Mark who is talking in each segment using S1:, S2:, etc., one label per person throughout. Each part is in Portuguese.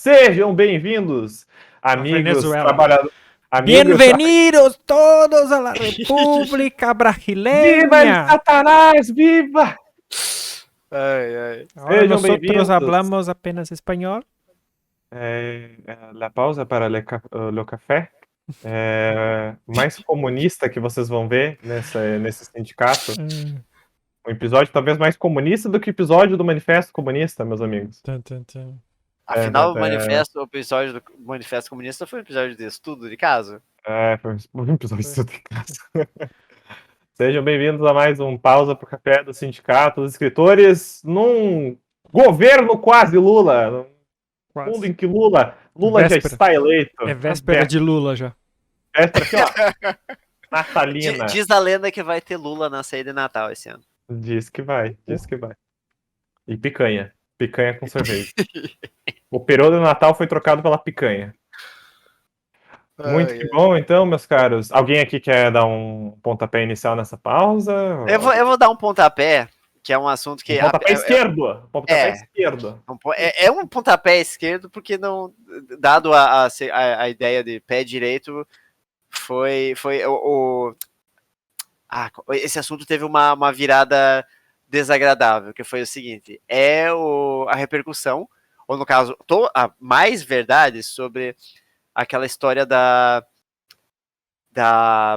S1: Sejam bem-vindos, amigos
S2: Venezuela.
S1: trabalhadores.
S2: Bienvenidos todos a la República
S1: Viva el
S2: Brasileña.
S1: Satanás, viva!
S2: Ahora
S1: Sejam
S2: nosotros
S1: bem-vindos.
S2: hablamos apenas español.
S1: La pausa para o café. Mais comunista que vocês vão ver nesse sindicato. Um episódio talvez mais comunista do que o episódio do Manifesto Comunista, meus amigos.
S3: Afinal, o episódio do Manifesto Comunista foi um episódio de estudo de caso.
S1: Foi um episódio de estudo de caso. Sejam bem-vindos a mais um Pausa para o Café do Sindicato dos Escritores, num governo quase Lula,
S2: Quase.
S1: mundo em que Lula
S2: Véspera.
S1: já está eleito.
S2: É véspera de Lula já.
S1: Véspera aqui, ó. Natalina.
S3: Diz a lenda que vai ter Lula na ceia de Natal esse ano.
S1: Diz que vai. E picanha com cerveja. O peru de Natal foi trocado pela picanha. Muito que bom, então, meus caros. Alguém aqui quer dar um pontapé inicial nessa pausa?
S3: Eu vou dar um pontapé, que é um assunto que...
S1: Pontapé esquerdo. Pontapé esquerdo.
S3: É um pontapé esquerdo, porque não, dado a ideia de pé direito, esse assunto teve uma virada desagradável, que foi o seguinte, a repercussão, ou no caso, a mais verdade sobre aquela história da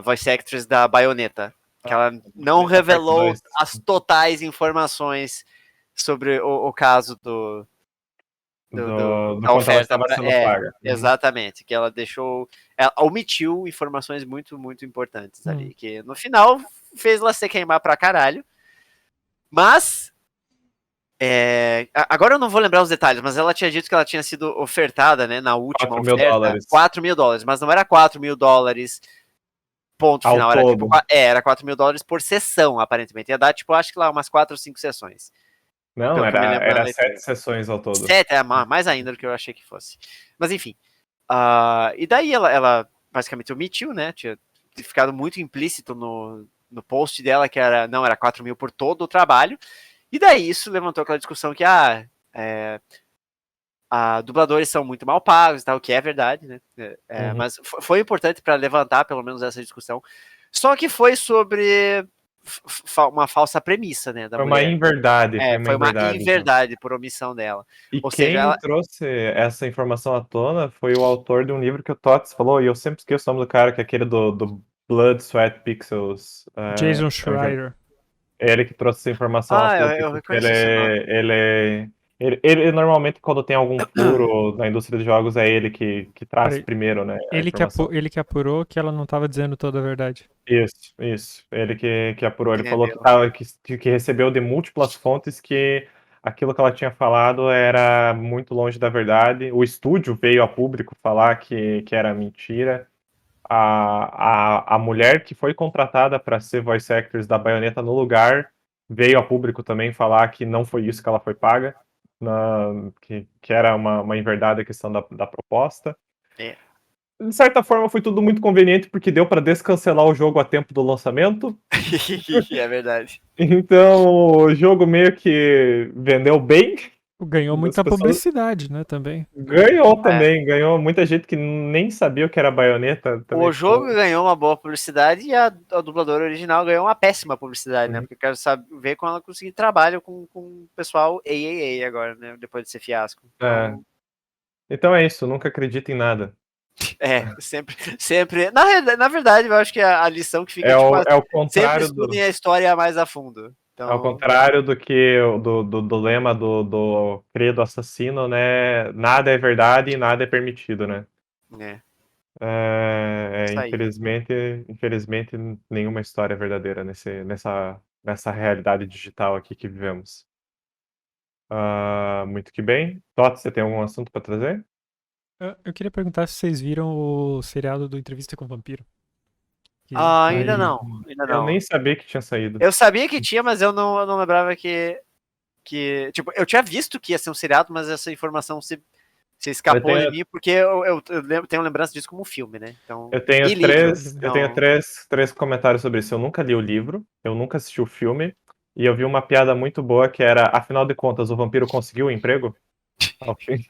S3: voice actress da Bayonetta, que ela não revelou as totais informações sobre o caso da oferta.
S1: Ela estava sendo paga.
S3: Exatamente, que ela omitiu informações muito, muito importantes ali, que no final fez ela se queimar pra caralho. Mas, agora eu não vou lembrar os detalhes, mas ela tinha dito que ela tinha sido ofertada, né, na última oferta, $4.000, mas não era $4.000 ponto final, era $4.000 por sessão, aparentemente, ia dar, tipo, acho que lá umas 4 ou 5 sessões.
S1: Não, era 7 sessões ao todo.
S3: 7, mais ainda do que eu achei que fosse. Mas enfim, e daí ela basicamente omitiu, né, tinha ficado muito implícito no post dela, que era 4 mil por todo o trabalho, e daí isso levantou aquela discussão que dubladores são muito mal pagos e tal, que é verdade, né, mas foi importante para levantar pelo menos essa discussão, só que foi sobre uma falsa premissa, né, da
S1: foi
S3: mulher.
S1: Uma inverdade.
S3: Foi uma inverdade por omissão dela.
S1: E quem trouxe essa informação à tona foi o autor de um livro que o Tots falou, e eu sempre esqueço o nome do cara, que é aquele do Blood, Sweat, Pixels.
S2: Jason Schreier.
S1: Ele que trouxe essa informação à tona.
S3: Eu reconheço esse nome.
S1: Ele normalmente, quando tem algum furo na indústria de jogos, é ele que traz primeiro, né?
S2: Ele que apurou que ela não estava dizendo toda a verdade.
S1: Isso. Ele que apurou. Ele falou que recebeu de múltiplas fontes que aquilo que ela tinha falado era muito longe da verdade. O estúdio veio a público falar que era mentira. A mulher que foi contratada para ser voice actress da Bayonetta no lugar veio a público também falar que não foi isso que ela foi paga. Que era uma inverdade a questão da proposta. De certa forma foi tudo muito conveniente, porque deu para descancelar o jogo a tempo do lançamento.
S3: É verdade.
S1: Então o jogo meio que vendeu bem.
S2: Ganhou muita publicidade, né, também.
S1: Ganhou muita gente que nem sabia o que era Bayonetta.
S3: O jogo ganhou uma boa publicidade e a dubladora original ganhou uma péssima publicidade, né, porque eu quero ver como ela conseguir trabalho com o pessoal AAA agora, né, depois desse fiasco.
S1: Então é isso, nunca acredita em nada.
S3: Sempre. Na verdade, eu acho que a lição que fica
S1: é o contrário,
S3: sempre estudem a história mais a fundo. Então...
S1: Ao contrário do que do lema do credo assassino, né? Nada é verdade e nada é permitido, né? Infelizmente, nenhuma história é verdadeira nessa realidade digital aqui que vivemos. Muito que bem. Tots, você tem algum assunto para trazer?
S2: Eu queria perguntar se vocês viram o seriado do Entrevista com o Vampiro.
S3: Ainda não.
S1: Eu nem sabia que tinha saído.
S3: Eu sabia que tinha, mas eu não lembrava que tipo, eu tinha visto que ia ser um seriado, mas essa informação se escapou de mim, porque eu tenho lembrança disso como filme, né? Então,
S1: eu tenho três comentários sobre isso. Eu nunca li o livro, eu nunca assisti o filme, e eu vi uma piada muito boa que era, afinal de contas, o vampiro conseguiu o emprego? Ao fim.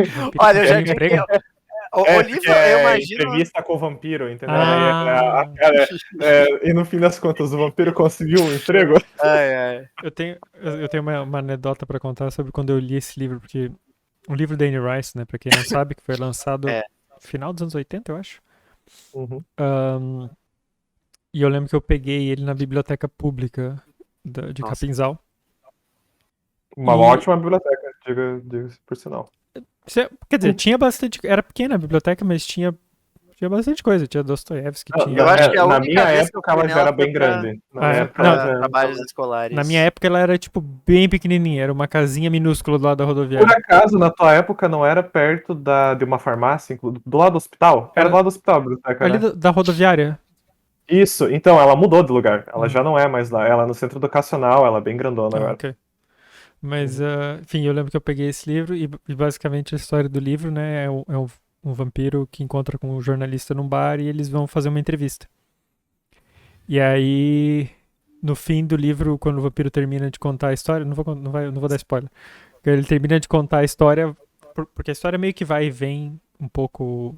S2: Vampiro
S3: Olha, eu já
S2: conseguiu
S3: tinha.
S2: emprego?
S3: O livro, eu imagino.
S1: Entrevista com o vampiro, entendeu?
S2: Ah.
S1: E no fim das contas, o vampiro conseguiu um emprego.
S3: Ai, ai.
S2: Eu tenho uma anedota pra contar sobre quando eu li esse livro, porque o livro da Anne Rice, né, pra quem não sabe, que foi lançado
S3: É.
S2: no final dos anos 80, eu acho.
S1: Uhum.
S2: E eu lembro que eu peguei ele na biblioteca pública de
S3: Nossa.
S2: Capinzal.
S1: Uma
S2: E-
S1: ótima biblioteca, diga-se por sinal.
S2: Quer dizer, tinha bastante. Era pequena a biblioteca, mas tinha bastante coisa. Tinha Dostoiévski,
S1: Não,
S2: tinha.
S3: Eu acho que a
S1: na
S3: única
S1: minha
S3: vez que eu
S1: época
S3: fui
S1: ela já
S3: nela
S1: era
S3: foi
S1: bem
S3: pra-
S1: grande. Na
S2: Ah,
S1: minha
S2: é?
S1: época
S2: Não.
S1: ela já...
S3: trabalhos escolares.
S2: Na minha época ela era, tipo, bem pequenininha. Era uma casinha minúscula do lado da
S1: Por
S2: rodoviária.
S1: acaso, na tua época, não era perto de uma farmácia, do lado do hospital? Era
S2: Era
S1: do lado do hospital a biblioteca,
S2: ali
S1: né?
S2: da rodoviária.
S1: Isso, então, ela mudou de lugar. Ela
S2: Hum.
S1: já não é mais lá. Ela é no centro educacional, ela é bem grandona
S2: Ah,
S1: agora.
S2: ok. Mas, enfim, eu lembro que eu peguei esse livro e basicamente a história do livro, né, um vampiro que encontra com um jornalista num bar e eles vão fazer uma entrevista. E aí, no fim do livro, quando o vampiro termina de contar a história, não vou dar spoiler. Ele termina de contar a história, porque a história meio que vai e vem um pouco.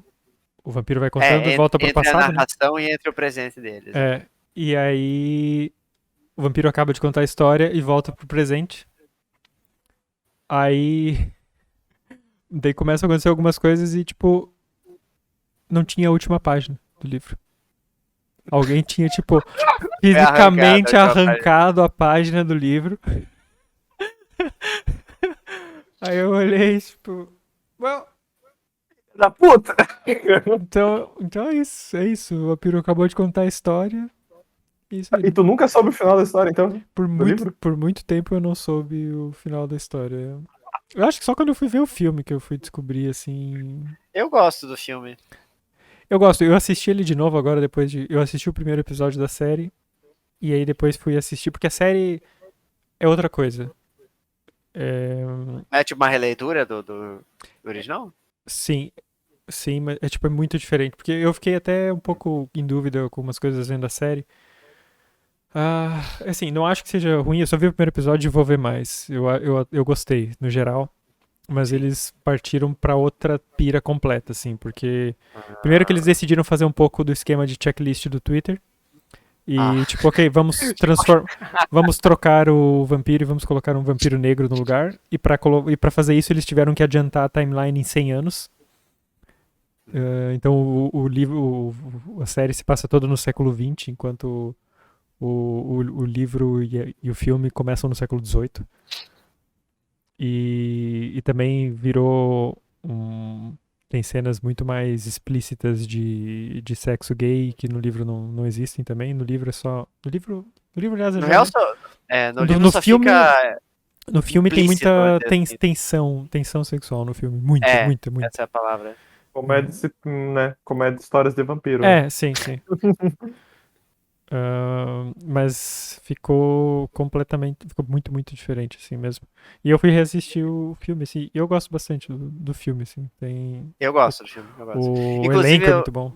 S2: O vampiro vai contando e volta pro
S3: entre a
S2: passado, né?
S3: narração e entre o presente deles.
S2: É, e aí o vampiro acaba de contar a história e volta pro presente. Aí daí começam a acontecer algumas coisas e tipo não tinha a última página do livro. Alguém tinha tipo fisicamente arrancado a página do livro. Aí eu olhei tipo, well,
S1: Da puta!
S2: então é isso. O vampiro acabou de contar a história. Isso aí.
S1: E tu nunca soube o final da história, então? livro?
S2: Por muito tempo eu não soube o final da história. Eu acho que só quando eu fui ver o filme que eu fui descobrir, assim.
S3: Eu gosto do filme.
S2: Eu gosto, eu assisti ele de novo agora, depois de. Eu assisti o primeiro episódio da série. E aí depois fui assistir, porque a série é outra coisa.
S3: É tipo uma releitura do original?
S2: Sim, mas é tipo é muito diferente. Porque eu fiquei até um pouco em dúvida com umas coisas vendo a série. Assim, não acho que seja ruim, eu só vi o primeiro episódio e vou ver mais. Eu gostei, no geral. Mas eles partiram pra outra pira completa, assim, porque. Primeiro que eles decidiram fazer um pouco do esquema de checklist do Twitter. E, tipo, ok, vamos trocar o vampiro e vamos colocar um vampiro negro no lugar. E pra fazer isso, eles tiveram que adiantar a timeline em 100 anos. Então, a série se passa toda no século XX, enquanto o livro e o filme começam no século XVIII. E também virou tem cenas muito mais explícitas de sexo gay que no livro não existem também. No livro é só. No livro, aliás,
S3: No real, no livro
S2: no
S3: só
S2: filme,
S3: fica.
S2: no filme tem
S3: implícito,
S2: muita
S3: vamos dizer assim.
S2: tensão sexual no filme. Muita.
S3: Essa é a palavra.
S1: Comédia, né? Comédia de histórias de vampiro. Né?
S2: Sim. Mas ficou muito, muito diferente, assim mesmo. E eu fui reassistir o filme, assim, e eu gosto bastante do filme, assim.
S3: Eu gosto do filme, eu gosto.
S2: O
S3: Inclusive,
S2: elenco é muito bom.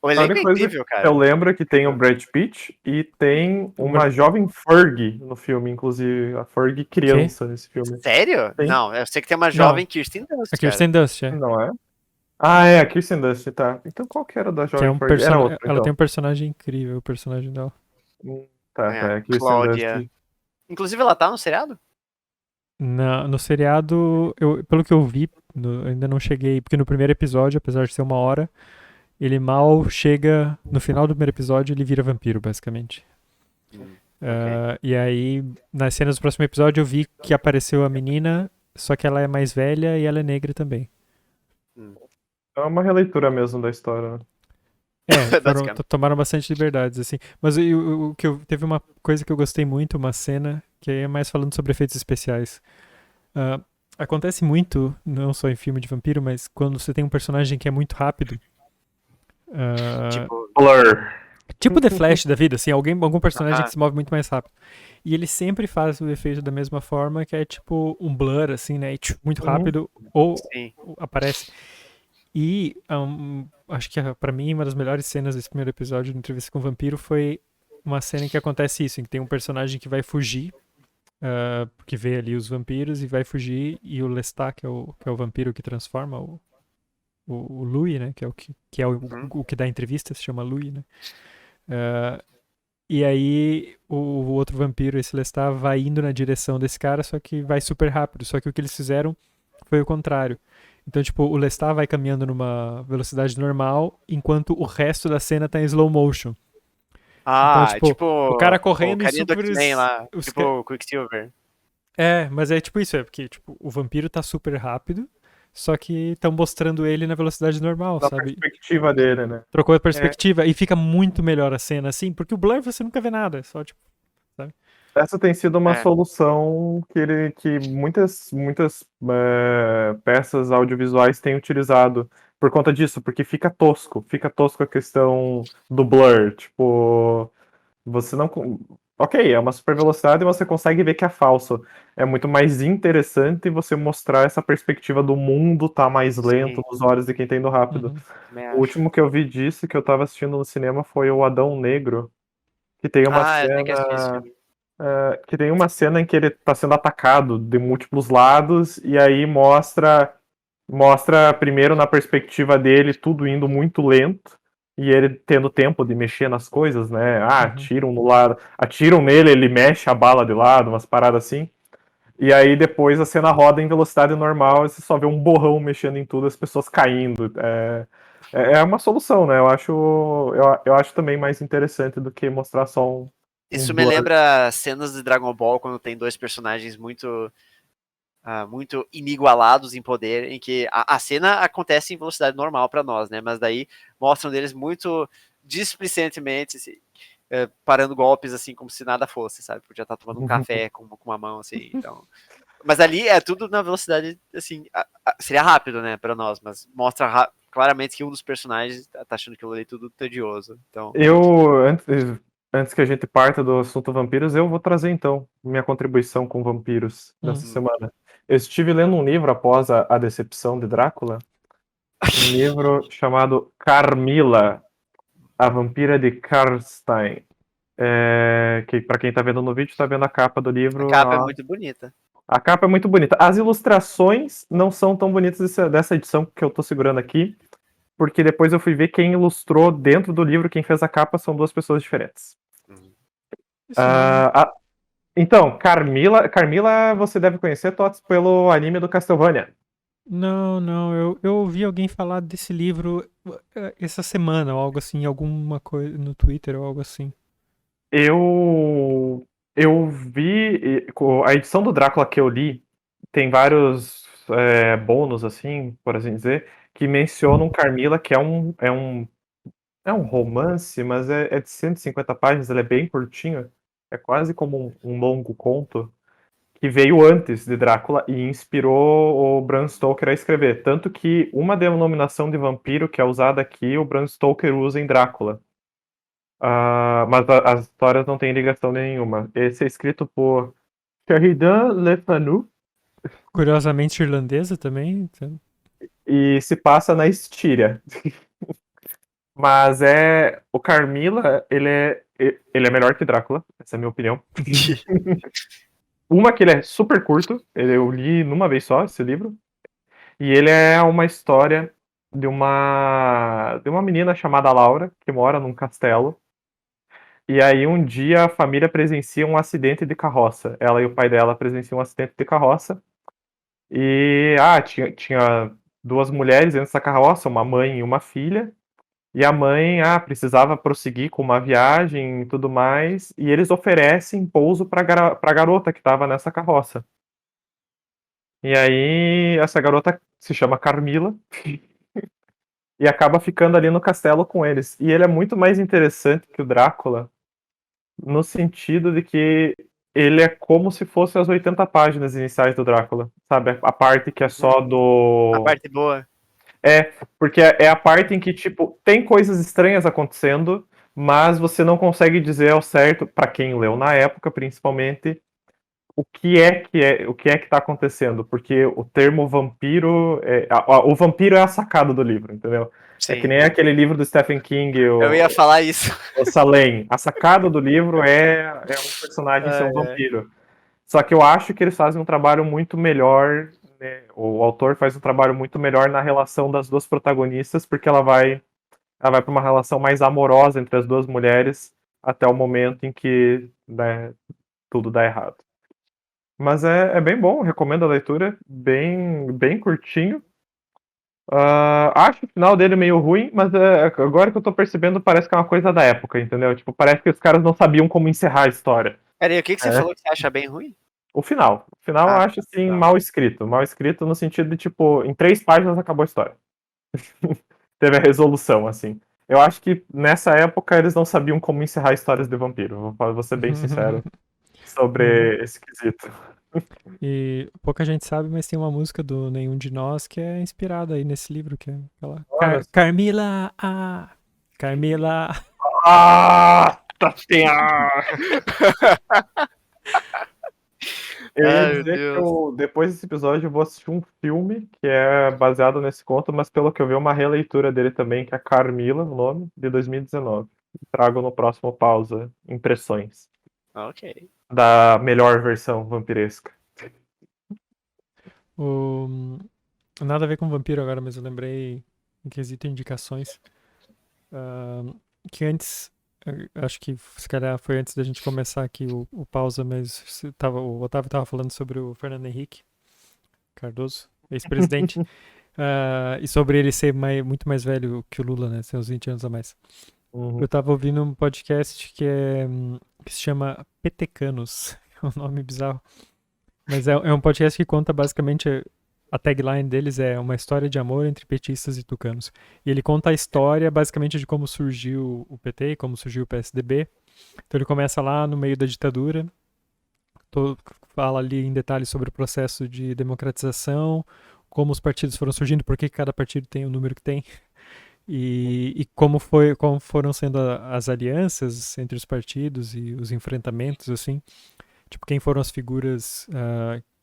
S3: O
S1: A
S3: elenco
S1: única
S3: é
S1: coisa
S3: incrível,
S1: que
S3: cara.
S1: eu lembro é que tem o Brad Pitt e tem uma jovem Ferg no filme, inclusive a Ferg criança nesse filme.
S3: Sério?
S1: Tem?
S3: Não, eu sei que tem uma jovem Kirsten Dunst,
S2: A Kirsten Dunst, é.
S1: Não é? Ah, é, a Kirsten Dunst, tá. Então qual que era da
S2: Que é
S1: jovem Ferg? Era outra,
S2: ela
S1: então.
S2: tem um personagem incrível, o personagem dela.
S1: Tá,
S3: É,
S1: a Kirsten
S3: Cláudia.
S1: Dunst.
S3: Inclusive, ela tá no seriado?
S2: No seriado, pelo que eu vi, ainda não cheguei, porque no primeiro episódio, apesar de ser 1 hora, ele mal chega no final do primeiro episódio, ele vira vampiro, basicamente. E aí, nas cenas do próximo episódio, eu vi que apareceu a menina, só que ela é mais velha e ela é negra também.
S1: É uma releitura mesmo da história.
S2: Tomaram bastante liberdades, assim. Mas teve uma coisa que eu gostei muito, uma cena, que é mais falando sobre efeitos especiais. Acontece muito, não só em filme de vampiro, mas quando você tem um personagem que é muito rápido.
S3: Tipo,
S1: Blur.
S2: Tipo The Flash da vida, assim, algum personagem que se move muito mais rápido. E ele sempre faz o efeito da mesma forma, que é tipo um blur, assim, né? Muito rápido, ou aparece. E acho que pra mim uma das melhores cenas desse primeiro episódio de Entrevista com o Vampiro foi uma cena em que acontece isso, em que tem um personagem que vai fugir porque vê ali os vampiros e vai fugir, e o Lestat, que é o vampiro que transforma o Louis, né, que é o que dá entrevista, se chama Louis, né, e aí o outro vampiro, esse Lestat, vai indo na direção desse cara, só que vai super rápido, só que o que eles fizeram foi o contrário. Então, tipo, o Lestat vai caminhando numa velocidade normal, enquanto o resto da cena tá em slow motion. Então, tipo,
S3: tipo
S2: o cara
S3: o
S2: correndo e
S3: carinha do
S2: super...
S3: X-Men lá,
S2: os
S3: tipo o Quicksilver.
S2: mas é tipo isso, porque tipo, o vampiro tá super rápido, só que estão mostrando ele na velocidade normal,
S1: Da
S2: sabe?
S1: perspectiva dele, né?
S2: Trocou a perspectiva e fica muito melhor a cena, assim, porque o Blur você nunca vê nada, só tipo, sabe?
S1: Essa tem sido uma
S3: É.
S1: solução que muitas peças audiovisuais têm utilizado por conta disso, porque fica tosco a questão do blur, tipo, você não... Ok, é uma super velocidade e você consegue ver que é falso. É muito mais interessante você mostrar essa perspectiva do mundo tá mais lento
S3: Sim.
S1: nos olhos de quem tá indo rápido.
S2: Uhum.
S3: Também
S1: O
S3: acho.
S1: último que eu vi disso, que eu tava assistindo no cinema, foi o Adão Negro, que tem uma
S3: Eu tenho que assistir esse
S1: cena
S3: filme.
S1: em que ele tá sendo atacado de múltiplos lados, e aí mostra primeiro na perspectiva dele tudo indo muito lento, e ele tendo tempo de mexer nas coisas, né?
S2: Uhum.
S1: Atiram no lado, atiram nele, ele mexe a bala de lado, umas paradas assim. E aí depois a cena roda em velocidade normal e você só vê um borrão mexendo em tudo, as pessoas caindo. É uma solução, né? Eu acho também mais interessante do que mostrar só um
S3: Isso me
S1: blur.
S3: lembra cenas de Dragon Ball, quando tem dois personagens muito inigualados em poder, em que a cena acontece em velocidade normal para nós, né? Mas daí mostram deles muito displicentemente, assim, parando golpes assim como se nada fosse, sabe? Podia estar tomando um café com uma mão assim, então. Mas ali é tudo na velocidade, assim, seria rápido, né, para nós, mas mostra claramente que um dos personagens tá achando aquilo ali tudo tedioso. Então,
S1: Antes que a gente parta do assunto vampiros, eu vou trazer então minha contribuição com vampiros dessa semana. Eu estive lendo um livro após a Decepção de Drácula, um livro chamado Carmila, a Vampira de Karstein. Que para quem tá vendo no vídeo, tá vendo a capa do
S3: a
S1: livro.
S3: capa é muito bonita.
S1: A capa é muito bonita. As ilustrações não são tão bonitas dessa edição que eu tô segurando aqui, porque depois eu fui ver quem ilustrou dentro do livro, quem fez a capa são duas pessoas diferentes. Então, Carmila você deve conhecer, Tots, pelo anime do Castlevania.
S2: Não, eu ouvi alguém falar desse livro essa semana, ou algo assim, alguma coisa no Twitter ou algo assim.
S1: Eu vi a edição do Drácula que eu li, tem vários bônus, assim, por assim dizer, que mencionam Carmila, que é um romance, mas é de 150 páginas, ele é bem curtinho, é quase como um longo conto, que veio antes de Drácula e inspirou o Bram Stoker a escrever. Tanto que uma denominação de vampiro que é usada aqui, o Bram Stoker usa em Drácula. Mas as histórias não têm ligação nenhuma. Esse é escrito por Sheridan Le Fanu
S2: Curiosamente irlandesa também. Então...
S1: e se passa na Estíria. Mas o Carmila, ele é melhor que Drácula, essa é a minha opinião. Uma que ele é super curto, eu li numa vez só esse livro, e ele é uma história de uma menina chamada Laura, que mora num castelo, e aí um dia a família presencia um acidente de carroça. Ela e o pai dela presenciam um acidente de carroça, e tinha duas mulheres dentro dessa carroça, uma mãe e uma filha, e a mãe precisava prosseguir com uma viagem e tudo mais, e eles oferecem pouso para a garota que estava nessa carroça. E aí essa garota se chama Carmila e acaba ficando ali no castelo com eles. E ele é muito mais interessante que o Drácula, no sentido de que ele é como se fosse as 80 páginas iniciais do Drácula, sabe? A parte que é só
S3: A
S1: do...
S3: parte boa.
S1: Porque é a parte em que, tipo, tem coisas estranhas acontecendo, mas você não consegue dizer ao certo, para quem leu na época, principalmente, o que tá acontecendo, porque o termo vampiro, o vampiro é a sacada do livro, entendeu? É que
S3: Sim.
S1: nem aquele livro do Stephen King,
S3: Eu ia falar isso.
S1: o Salem. A sacada do livro é um personagem ser um
S3: Ai, ai.
S1: vampiro. Só que eu acho que eles fazem um trabalho muito melhor, né? O autor faz um trabalho muito melhor na relação das duas protagonistas, porque ela vai para uma relação mais amorosa entre as duas mulheres até o momento em que, né, tudo dá errado. Mas é bem bom, recomendo a leitura, bem curtinho. Acho o final dele meio ruim, mas agora que eu tô percebendo, parece que é uma coisa da época, entendeu? Tipo, parece que os caras não sabiam como encerrar a história.
S3: Peraí, o que você
S1: É.
S3: falou que você acha bem ruim?
S1: O final. O final eu
S3: Ah,
S1: acho, assim,
S3: tá.
S1: mal escrito. Mal escrito no sentido de, tipo, em 3 páginas acabou a história. Teve a resolução, assim. Eu acho que nessa época eles não sabiam como encerrar histórias de vampiro. Vou ser bem sincero
S2: Uhum.
S1: sobre esse quesito.
S2: E pouca gente sabe, mas tem uma música do Nenhum de Nós que é inspirada aí nesse livro, que é aquela
S1: Olha só.
S2: Carmila, Carmila.
S1: Nossa senhora! Eu ia
S3: Ai, meu
S1: dizer que
S3: Deus.
S1: depois desse episódio eu vou assistir um filme que é baseado nesse conto, mas pelo que eu vi, uma releitura dele também, que é Carmila, o nome, de 2019. Trago no próximo pausa impressões
S3: Ok.
S1: da melhor versão vampiresca.
S2: O... Nada a ver com vampiro agora, mas eu lembrei em quesito indicações. ah, que antes, acho que se calhar foi antes da gente começar aqui o pausa, mas o Otávio estava falando sobre o Fernando Henrique Cardoso, ex-presidente, e sobre ele ser muito mais velho que o Lula, né? Ser uns 20 anos a mais. Eu
S1: Uhum.
S2: tava ouvindo um podcast que se chama Petecanos, é um nome bizarro. Mas é um podcast que conta basicamente. A tagline deles é uma história de amor entre petistas e tucanos. E ele conta a história basicamente de como surgiu o PT e como surgiu o PSDB. Então ele começa lá no meio da ditadura, fala ali em detalhes sobre o processo de democratização, como os partidos foram surgindo, por que cada partido tem o número que tem, e como foram sendo as alianças entre os partidos e os enfrentamentos, assim. Tipo, quem foram as figuras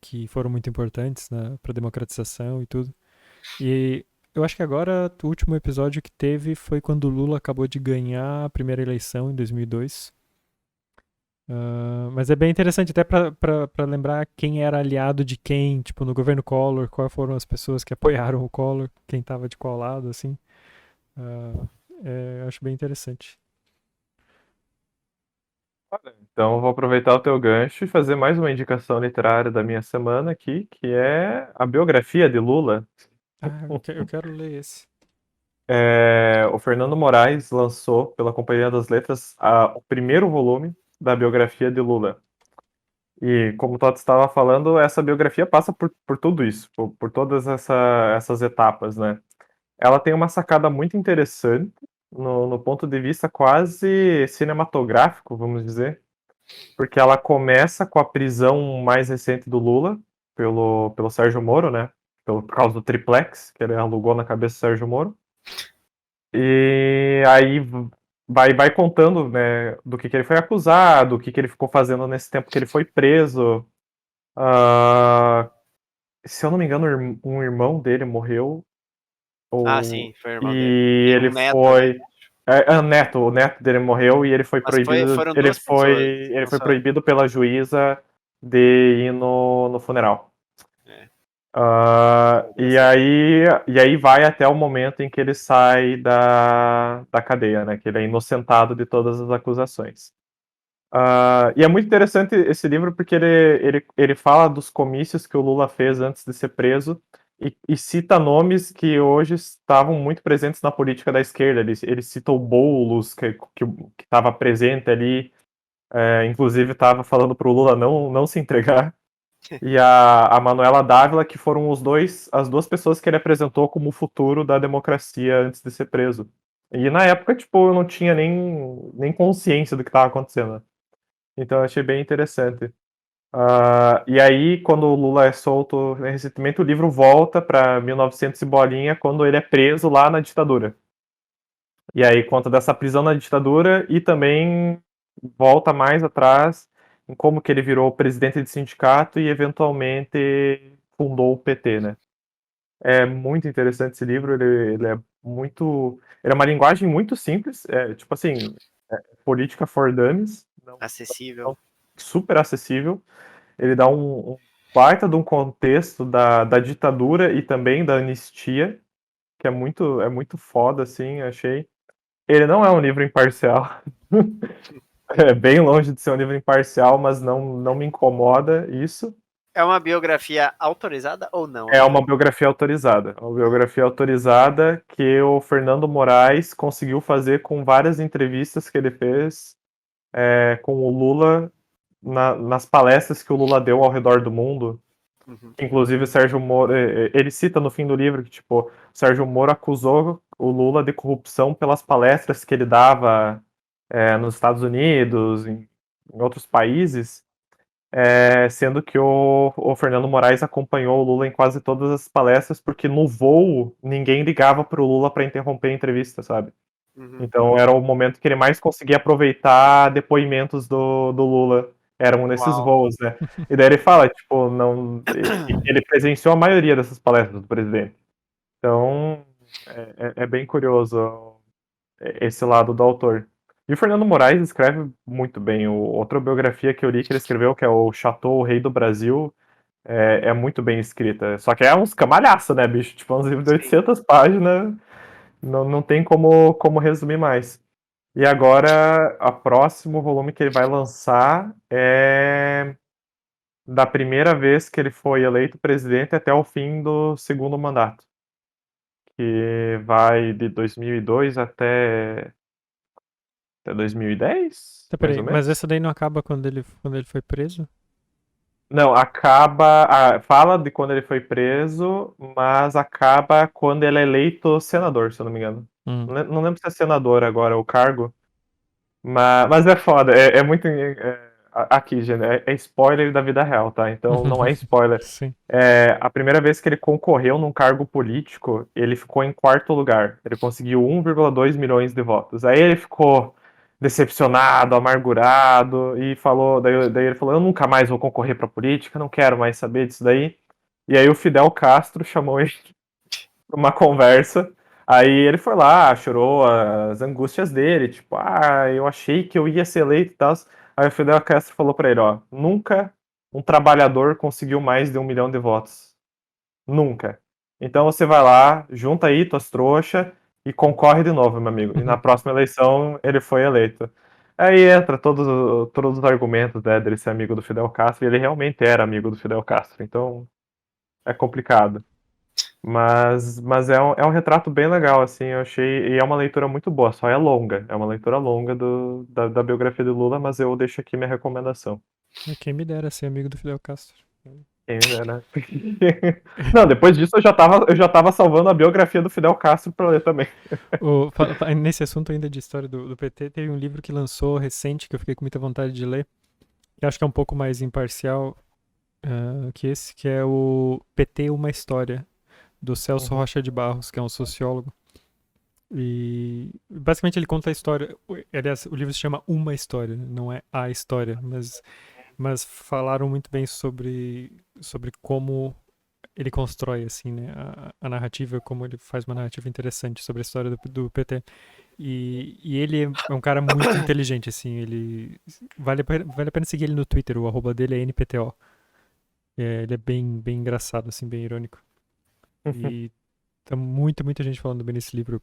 S2: que foram muito importantes, né, para a democratização e tudo. E eu acho que agora o último episódio que teve foi quando o Lula acabou de ganhar a primeira eleição em 2002. Mas é bem interessante até para lembrar quem era aliado de quem, tipo, no governo Collor, quais foram as pessoas que apoiaram o Collor, quem estava de qual lado, assim. Eu acho bem interessante.
S1: Então, eu vou aproveitar o teu gancho e fazer mais uma indicação literária da minha semana aqui, que é a biografia de Lula.
S2: Eu quero ler esse.
S1: O Fernando Moraes lançou pela Companhia das Letras o primeiro volume da biografia de Lula. E como o Toto estava falando, essa biografia passa por tudo isso, por todas essas etapas, né? Ela tem uma sacada muito interessante no ponto de vista quase cinematográfico, vamos dizer, porque ela começa com a prisão mais recente do Lula pelo Sérgio Moro, né? Por causa do triplex que ele alugou na cabeça do Sérgio Moro. E aí vai contando, né, do que ele foi acusado, o que ele ficou fazendo nesse tempo que ele foi preso. Ah, se eu não me engano, um irmão dele morreu.
S3: Ah,
S1: Ou,
S3: sim, foi o irmão dele.
S1: e
S3: E
S1: ele
S3: um neto, né?
S1: foi. O neto dele morreu e ele foi
S3: Mas
S1: proibido.
S3: foram duas pessoas.
S1: Ele
S3: Não
S1: foi
S3: só.
S1: proibido pela juíza de ir no funeral.
S3: É,
S1: E aí vai até o momento em que ele sai da cadeia, né? Que ele é inocentado de todas as acusações. E é muito interessante esse livro porque ele fala dos comícios que o Lula fez antes de ser preso e cita nomes que hoje estavam muito presentes na política da esquerda. Ele cita o Boulos, que estava presente ali, inclusive estava falando para o Lula não se entregar, e a Manuela Dávila, que foram as duas pessoas que ele apresentou como o futuro da democracia antes de ser preso. E na época, tipo, eu não tinha nem consciência do que estava acontecendo. Então eu achei bem interessante. E aí, quando o Lula é solto recentemente, o livro volta para 1900 e bolinha, quando ele é preso lá na ditadura. E aí conta dessa prisão na ditadura e também volta mais atrás em como que ele virou presidente de sindicato e eventualmente fundou o PT, né? É muito interessante esse livro, ele é muito... Ele é uma linguagem muito simples, tipo assim, política for dummies, não,
S3: acessível.
S1: super acessível. ele dá um baita de um contexto da ditadura e também da anistia, que é muito foda, assim, achei. Ele não é um livro imparcial. É bem longe de ser um livro imparcial, mas não me incomoda isso.
S3: É uma biografia autorizada ou não?
S1: É uma biografia autorizada. Uma biografia autorizada que o Fernando Moraes conseguiu fazer com várias entrevistas que ele fez com o Lula nas palestras que o Lula deu ao redor do mundo.
S3: Uhum.
S1: Inclusive o Sérgio Moro, ele cita no fim do livro que tipo, o Sérgio Moro acusou o Lula de corrupção pelas palestras que ele dava nos Estados Unidos, em outros países, sendo que o Fernando Moraes acompanhou o Lula em quase todas as palestras, porque no voo ninguém ligava para o Lula para interromper a entrevista, sabe?
S3: Uhum.
S1: Então era o momento que ele mais conseguia aproveitar depoimentos do Lula. Eram nesses
S3: Uau.
S1: voos, né? E daí ele fala, tipo, não. Ele presenciou a maioria dessas palestras do presidente. Então é bem curioso esse lado do autor. E o Fernando Moraes escreve muito bem. Outra biografia que eu li que ele escreveu, que é o Chateau, o Rei do Brasil, é muito bem escrita. Só que é uns camalhaço, né, bicho? Tipo, é uns livros de
S3: Sim.
S1: 800 páginas. Não tem como resumir mais. E agora, o próximo volume que ele vai lançar é da primeira vez que ele foi eleito presidente até o fim do segundo mandato, que vai de 2002 até 2010,
S2: Tá,
S1: mais
S2: peraí,
S1: ou
S2: mas
S1: menos.
S2: essa daí não acaba quando ele foi preso?
S1: Não, acaba. Fala de quando ele foi preso, mas acaba quando ele é eleito senador, se eu não me engano.
S2: Hum.
S1: Não lembro se é senador agora o cargo. Mas é foda, é muito. Aqui, gente, é spoiler da vida real, tá? Então não é spoiler.
S2: Sim.
S1: A primeira vez que ele concorreu num cargo político, ele ficou em quarto lugar. Ele conseguiu 1,2 milhões de votos. Aí ele ficou decepcionado, amargurado e falou. Daí ele falou: Eu nunca mais vou concorrer pra política, não quero mais saber disso daí. E aí o Fidel Castro chamou ele uma conversa. Aí ele foi lá, chorou as angústias dele, tipo, eu achei que eu ia ser eleito e tal. Aí o Fidel Castro falou pra ele, ó, nunca um trabalhador conseguiu mais de 1 milhão de votos. Nunca. Então você vai lá, junta aí tuas trouxas e concorre de novo, meu amigo. E na próxima eleição ele foi eleito. Aí entra todos os argumentos, né, dele ser amigo do Fidel Castro, e ele realmente era amigo do Fidel Castro, então é complicado. Mas é um retrato bem legal, assim, eu achei. E é uma leitura muito boa, só é longa. É uma leitura longa da biografia do Lula, mas eu deixo aqui minha recomendação.
S2: Quem me dera ser amigo do Fidel Castro.
S1: Quem me dera. Não, depois disso eu já tava salvando a biografia do Fidel Castro pra ler também.
S2: Nesse assunto ainda de história do PT, teve um livro que lançou recente que eu fiquei com muita vontade de ler, que acho que é um pouco mais imparcial que esse, que é o PT Uma História, do Celso Rocha de Barros, que é um sociólogo. E basicamente ele conta a história. Aliás, o livro se chama Uma História, não é a história, mas falaram muito bem sobre como ele constrói assim, né, a narrativa, como ele faz uma narrativa interessante sobre a história do PT. E ele é um cara muito inteligente, assim, ele vale a pena seguir ele no Twitter, o arroba dele é NPTO. Ele é bem engraçado, assim, bem irônico. E tá muita gente falando bem nesse livro,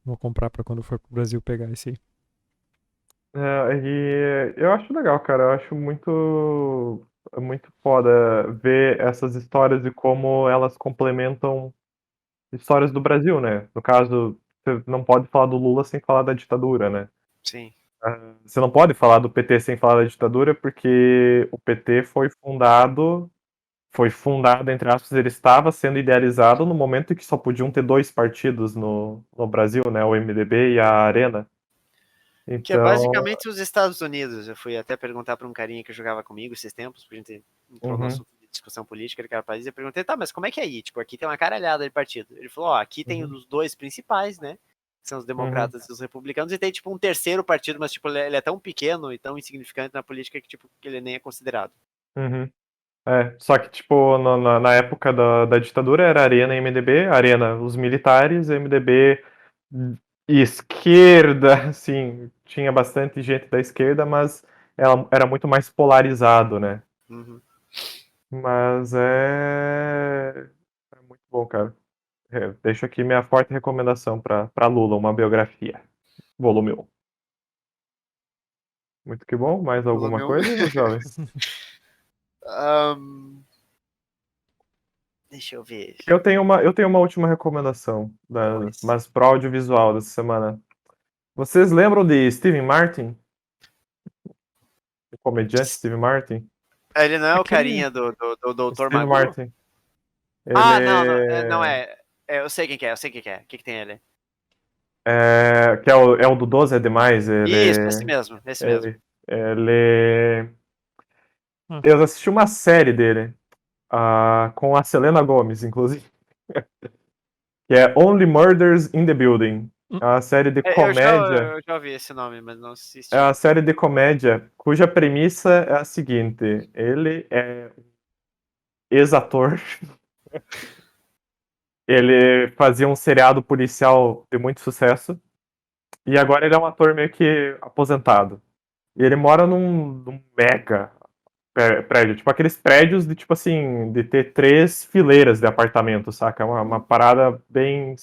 S2: vou comprar pra quando for pro Brasil pegar esse aí.
S1: E eu acho legal, cara. Eu acho muito foda ver essas histórias e como elas complementam histórias do Brasil, né? No caso, você não pode falar do Lula sem falar da ditadura, né?
S3: Sim.
S1: Você não pode falar do PT sem falar da ditadura, porque o PT foi fundado, entre aspas, ele estava sendo idealizado no momento em que só podiam ter dois partidos no Brasil, né? O MDB e a Arena.
S3: Que é
S1: Então,
S3: basicamente os Estados Unidos. Eu fui até perguntar para um carinha que jogava comigo esses tempos, porque a gente entrou no assunto de discussão política daquele país, e eu perguntei, tá, mas como é que é aí? Tipo, aqui tem uma caralhada de partido. Ele falou, ó, aqui tem os dois principais, né? Que são os democratas e os republicanos, e tem, tipo, um terceiro partido, mas, tipo, ele é tão pequeno e tão insignificante na política que, tipo, que ele nem é considerado.
S1: Só que, tipo, na época da ditadura era Arena e MDB, Arena os militares, MDB esquerda, assim, tinha bastante gente da esquerda, mas ela era muito mais polarizado, né?
S3: Uhum.
S1: Mas é muito bom, cara. Deixo aqui minha forte recomendação pra Lula, uma biografia. Volume 1. Muito que bom. Mais alguma
S3: Volume 1.
S1: coisa, meus jovens?
S3: Deixa eu ver.
S1: Eu tenho uma última recomendação,
S3: Pois.
S1: mas pro audiovisual dessa semana. Vocês lembram de Steve Martin? O comediante Steve Martin?
S3: Ele não é o
S2: Aquele.
S3: carinha do
S1: O
S3: Doutor
S1: Steve
S3: Magoo?
S1: Martin.
S3: Ah, não, não, não
S1: Ele
S3: é. Eu sei quem que é, eu sei quem que é. O que que tem ele?
S1: que é o do 12 é demais.
S3: Isso, esse mesmo, esse mesmo.
S1: Ele.
S2: Ah,
S1: Eu assisti uma série dele, com a Selena Gomez, inclusive, que é Only Murders in the Building.
S2: hum,
S1: É uma série de
S3: É,
S1: comédia.
S3: eu já ouvi esse nome, mas não
S1: É uma
S3: assisti.
S1: série de comédia cuja premissa é a seguinte: ele é ex-ator, ele fazia um seriado policial de muito sucesso, e agora ele é um ator meio que aposentado. E ele mora num mega prédio, tipo aqueles prédios de tipo assim, de ter 3 fileiras de apartamento, saca? É uma parada bem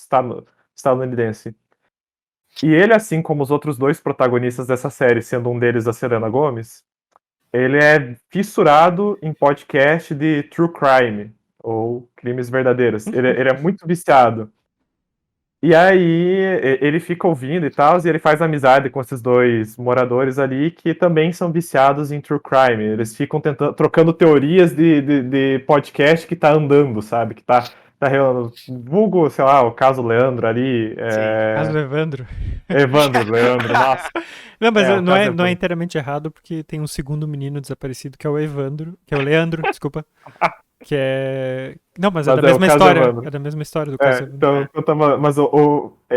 S1: estadunidense. E ele, assim como os outros 2 protagonistas dessa série, sendo um deles a Selena Gomez, ele é fissurado em podcast de true crime, ou crimes verdadeiros. Ele é muito viciado. E aí ele fica ouvindo e tal, e ele faz amizade com esses 2 moradores ali que também são viciados em true crime. Eles ficam tentando, trocando teorias de podcast que tá andando, sabe? Que tá vulgo, sei lá, o caso Leandro ali.
S3: Sim.
S2: caso do Evandro.
S1: Evandro, Leandro, nossa.
S2: Não, mas
S1: O
S2: não
S1: caso
S2: é, não é
S1: Evandro.
S2: inteiramente errado, porque tem um segundo menino desaparecido que é o Evandro, que é o Leandro, desculpa. Que é. Não, mas é da
S1: Mas é o
S2: mesma
S1: caso
S2: história.
S1: Evandro.
S2: É da mesma história do caso Evandro.
S1: Então, mas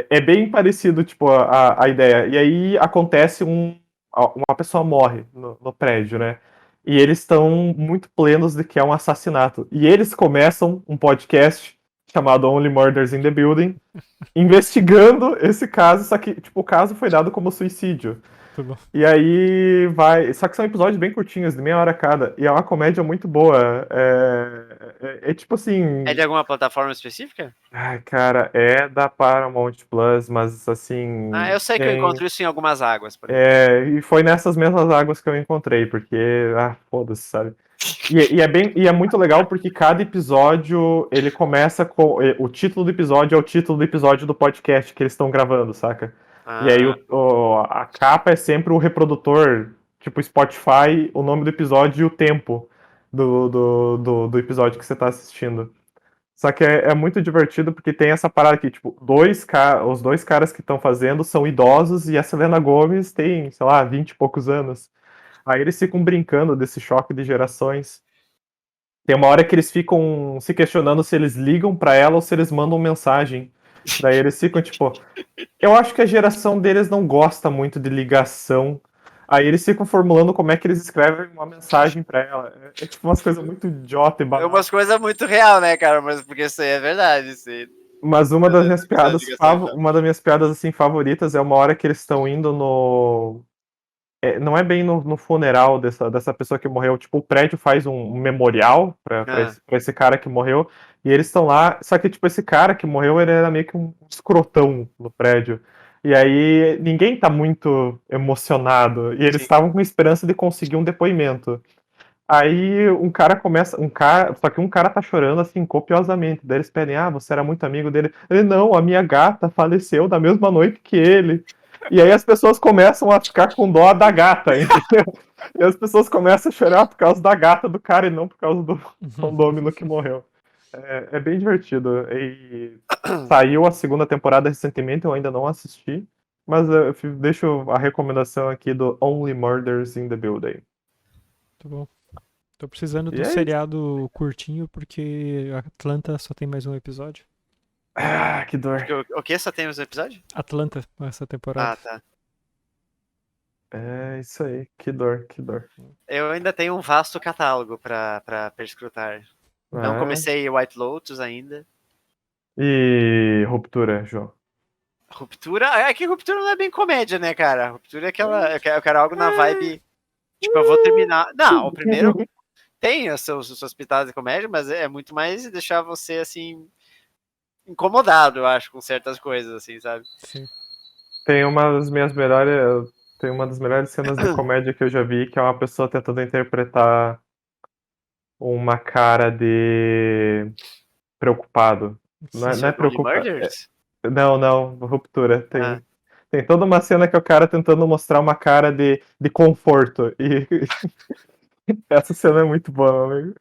S1: é bem parecido, tipo, a ideia. E aí acontece uma pessoa morre no prédio, né? E eles estão muito plenos de que é um assassinato. E eles começam um podcast chamado Only Murders in the Building, investigando esse caso, só que, tipo, o caso foi dado como suicídio.
S2: Tudo bom.
S1: E aí vai. Só que são episódios bem curtinhos, de meia hora cada. E é uma comédia muito boa. É tipo
S3: É
S1: assim.
S3: de alguma plataforma específica?
S1: Ai, cara, é da Paramount Plus, mas
S3: Ah,
S1: assim,
S3: eu sei que eu
S1: tem.
S3: encontro isso em algumas águas, por exemplo.
S1: E foi nessas mesmas águas que eu encontrei, porque, foda-se, sabe? E é muito legal porque cada episódio ele começa com. O título do episódio é o título do episódio do podcast que eles estão gravando, saca? E aí
S3: Ah,
S1: a capa é sempre o reprodutor, tipo Spotify, o nome do episódio e o tempo do episódio que você tá assistindo. Só que é muito divertido porque tem essa parada aqui, tipo, os 2 caras que estão fazendo são idosos e a Selena Gomez tem, sei lá, 20 e poucos anos. Aí eles ficam brincando desse choque de gerações. Tem uma hora que eles ficam se questionando se eles ligam pra ela ou se eles mandam mensagem. Daí eles ficam tipo, eu acho que a geração deles não gosta muito de ligação. Aí eles ficam formulando como é que eles escrevem uma mensagem pra ela. É tipo umas coisas muito idiota e
S3: é
S1: banal.
S3: umas coisas muito real, né, cara? Mas porque isso aí é verdade, isso aí.
S1: Mas uma das minhas
S3: Essa
S1: piadas,
S3: ligação e tal.
S1: uma das minhas piadas assim favoritas é uma hora que eles estão indo no, não é bem no funeral dessa pessoa que morreu. Tipo, o prédio faz um memorial pra
S3: Ah,
S1: esse cara que morreu. E eles estão lá. Só que, tipo, esse cara que morreu, ele era meio que um escrotão no prédio. E aí ninguém tá muito emocionado. E eles
S3: sim.
S1: estavam com esperança de conseguir um depoimento. Aí só que um cara tá chorando assim copiosamente. Daí eles pedem, você era muito amigo dele. Ele, não, a minha gata faleceu na mesma noite que ele. E aí as pessoas começam a ficar com dó da gata, entendeu? E as pessoas começam a chorar por causa da gata do cara e não por causa do condômino que morreu. É bem divertido. E saiu a segunda temporada recentemente, eu ainda não assisti. Mas eu deixo a recomendação aqui do Only Murders in the Building.
S2: Tá bom. Tô precisando de
S1: E
S2: um
S1: é isso.
S2: seriado curtinho porque Atlanta só tem mais um episódio.
S1: Que dor.
S3: Porque o que? Só tem os episódios?
S2: Atlanta, essa temporada.
S3: Ah, tá.
S1: É isso aí. Que dor, que dor.
S3: Eu ainda tenho um vasto catálogo pra perscrutar. Não
S1: É.
S3: comecei White Lotus ainda.
S1: E ruptura, João?
S3: Ruptura. É que ruptura não é bem comédia, né, cara? Ruptura é aquela. Eu quero algo na vibe. Tipo, eu vou terminar. Não, o primeiro. tem as suas pitadas de comédia, mas é muito mais deixar você, assim, incomodado, eu acho, com certas coisas, assim, sabe?
S2: Sim.
S1: Tem uma das minhas melhores. Tem uma das melhores cenas de comédia que eu já vi, que é uma pessoa tentando interpretar uma cara de preocupado. Não é
S3: Seu Only
S1: preocupado.
S3: Murders?
S1: Não, ruptura.
S3: Ah.
S1: Tem toda uma cena que é o cara tentando mostrar uma cara de conforto. E essa cena é muito boa, meu amigo.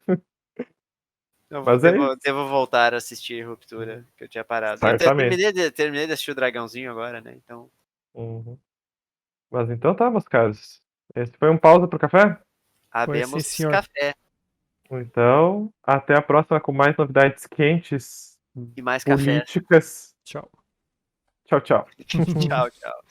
S1: Mas é isso.
S3: Devo voltar a assistir Ruptura, que eu tinha parado. Eu
S1: Certamente.
S3: terminei de assistir o Dragãozinho agora, né? Então,
S1: Uhum. Mas então tá, meus caros. Esse foi um pausa pro café?
S2: Foi sim,
S3: abemos
S2: senhor.
S3: café
S1: Então, até a próxima com mais novidades quentes,
S3: e mais café.
S1: políticas.
S2: Tchau.
S1: Tchau, tchau.
S3: Tchau, tchau.